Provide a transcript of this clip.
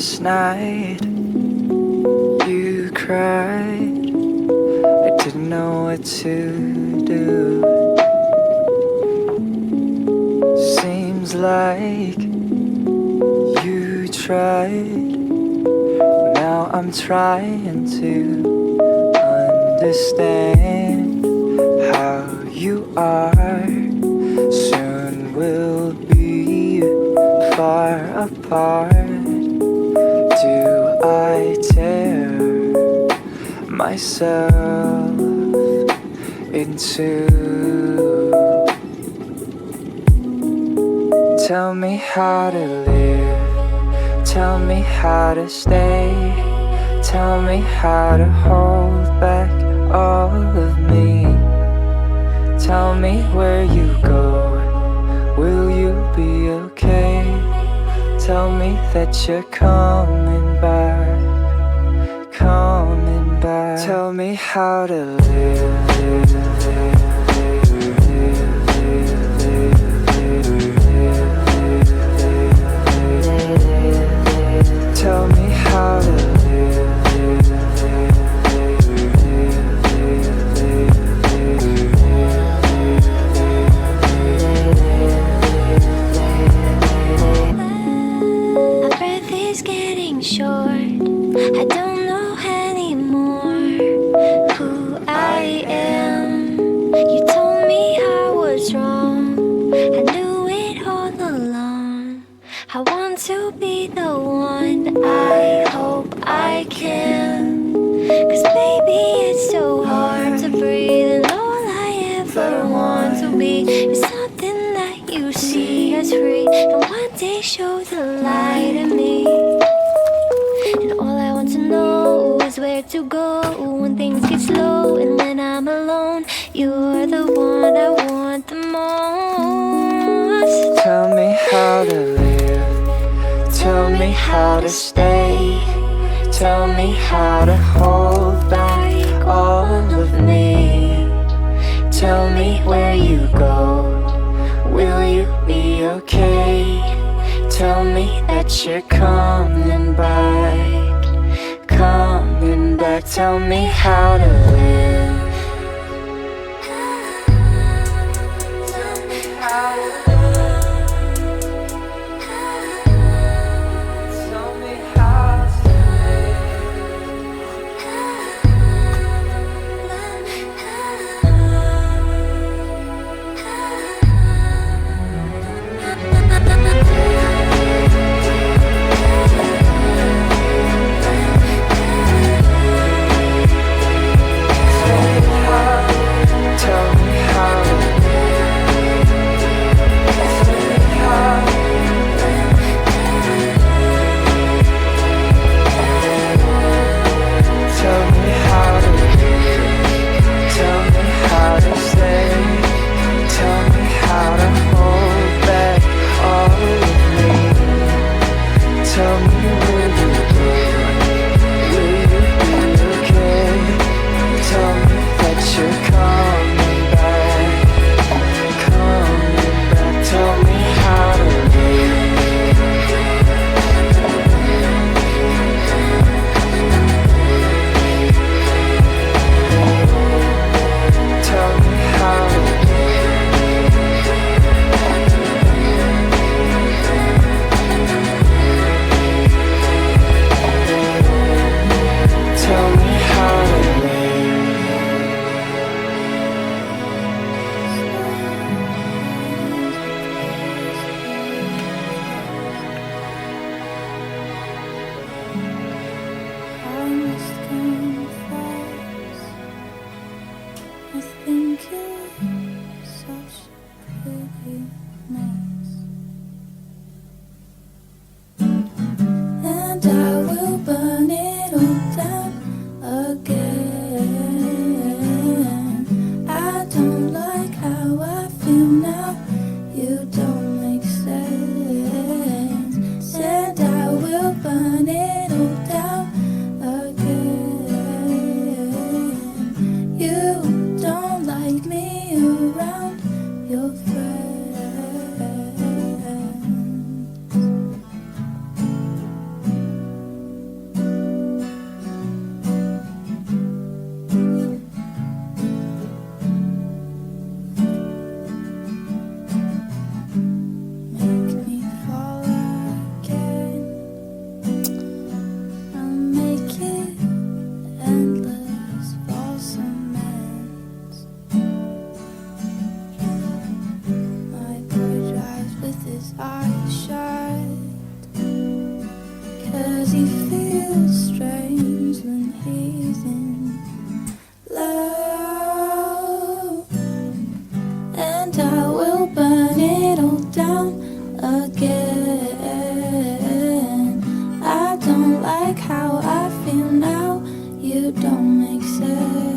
last night you cried. I didn't know what to do. Seems like you tried. Now I'm trying to understand how you are. Soon we'll be far apart. Do I tear myself into? Tell me how to live, tell me how to stay, tell me how to hold back all of me. Tell me where you go, will you be okay? Tell me that you're coming back, coming back. Tell me how to live, live, live. Tell me how to live. My breath is getting short. I don't know anymore who I am. You told me I was wrong. I knew it all along. I want to be the one. I hope I can. 'Cause baby, it's so hard to breathe, and all I ever want to be is something that you see as free, and one day show the light in me. And all I want to know is where to go when things get slow, and when I'm alone, you're the one I want the most. Tell me how to live, tell me how to stay, tell me how to hold back all of me. Tell me where you go, will you be okay? Tell me that you're coming back, coming back. Tell me how to live. Tell me how to live. Tell me how to live. you don't make sense.